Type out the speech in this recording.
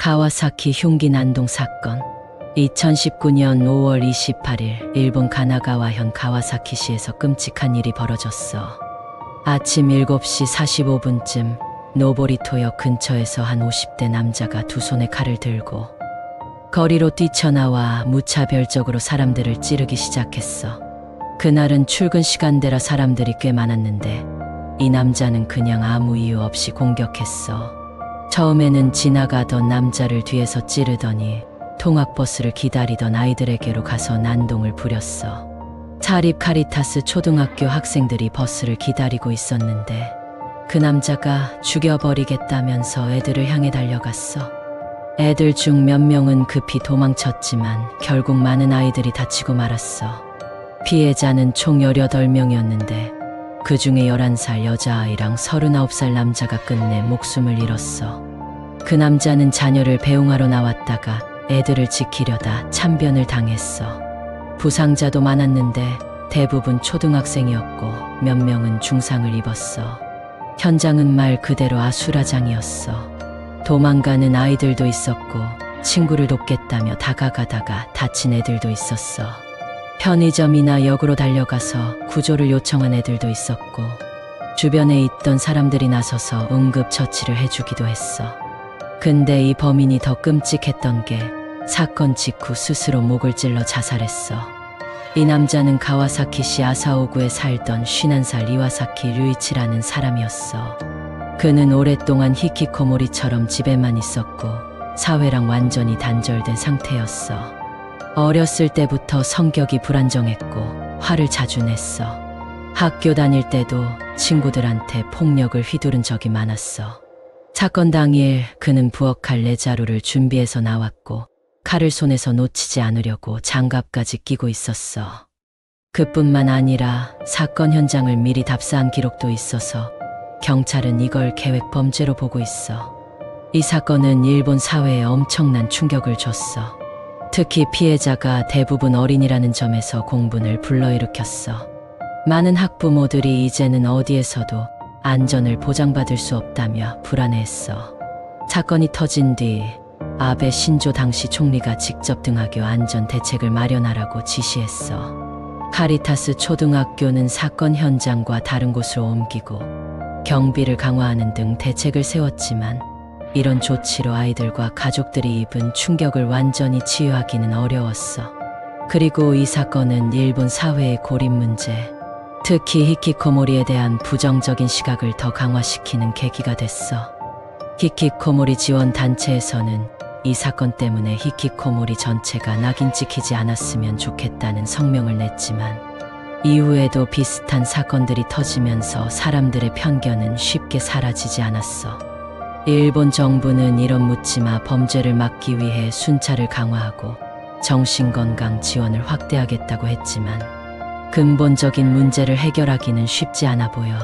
가와사키 흉기 난동 사건. 2019년 5월 28일 일본 가나가와현 가와사키시에서 끔찍한 일이 벌어졌어. 아침 7시 45분쯤 노보리토역 근처에서 한 50대 남자가 두 손에 칼을 들고 거리로 뛰쳐나와 무차별적으로 사람들을 찌르기 시작했어. 그날은 출근 시간대라 사람들이 꽤 많았는데 이 남자는 그냥 아무 이유 없이 공격했어. 처음에는 지나가던 남자를 뒤에서 찌르더니 통학버스를 기다리던 아이들에게로 가서 난동을 부렸어. 사립 카리타스 초등학교 학생들이 버스를 기다리고 있었는데 그 남자가 죽여버리겠다면서 애들을 향해 달려갔어. 애들 중 몇 명은 급히 도망쳤지만 결국 많은 아이들이 다치고 말았어. 피해자는 총 18명이었는데 그 중에 11살 여자아이랑 39살 남자가 끝내 목숨을 잃었어. 그 남자는 자녀를 배웅하러 나왔다가 애들을 지키려다 참변을 당했어. 부상자도 많았는데 대부분 초등학생이었고 몇 명은 중상을 입었어. 현장은 말 그대로 아수라장이었어. 도망가는 아이들도 있었고 친구를 돕겠다며 다가가다가 다친 애들도 있었어. 편의점이나 역으로 달려가서 구조를 요청한 애들도 있었고 주변에 있던 사람들이 나서서 응급처치를 해주기도 했어. 근데 이 범인이 더 끔찍했던 게 사건 직후 스스로 목을 찔러 자살했어. 이 남자는 가와사키시 아사오구에 살던 51살 이와사키 류이치라는 사람이었어. 그는 오랫동안 히키코모리처럼 집에만 있었고 사회랑 완전히 단절된 상태였어. 어렸을 때부터 성격이 불안정했고 화를 자주 냈어. 학교 다닐 때도 친구들한테 폭력을 휘두른 적이 많았어. 사건 당일 그는 부엌칼 4자루를 준비해서 나왔고 칼을 손에서 놓치지 않으려고 장갑까지 끼고 있었어. 그뿐만 아니라 사건 현장을 미리 답사한 기록도 있어서 경찰은 이걸 계획 범죄로 보고 있어. 이 사건은 일본 사회에 엄청난 충격을 줬어. 특히 피해자가 대부분 어린이라는 점에서 공분을 불러일으켰어. 많은 학부모들이 이제는 어디에서도 안전을 보장받을 수 없다며 불안해했어. 사건이 터진 뒤 아베 신조 당시 총리가 직접 등하교 안전 대책을 마련하라고 지시했어. 카리타스 초등학교는 사건 현장과 다른 곳으로 옮기고 경비를 강화하는 등 대책을 세웠지만 이런 조치로 아이들과 가족들이 입은 충격을 완전히 치유하기는 어려웠어. 그리고 이 사건은 일본 사회의 고립 문제, 특히 히키코모리에 대한 부정적인 시각을 더 강화시키는 계기가 됐어. 히키코모리 지원 단체에서는 이 사건 때문에 히키코모리 전체가 낙인 찍히지 않았으면 좋겠다는 성명을 냈지만 이후에도 비슷한 사건들이 터지면서 사람들의 편견은 쉽게 사라지지 않았어. 일본 정부는 이런 묻지마 범죄를 막기 위해 순찰을 강화하고 정신건강 지원을 확대하겠다고 했지만 근본적인 문제를 해결하기는 쉽지 않아 보여.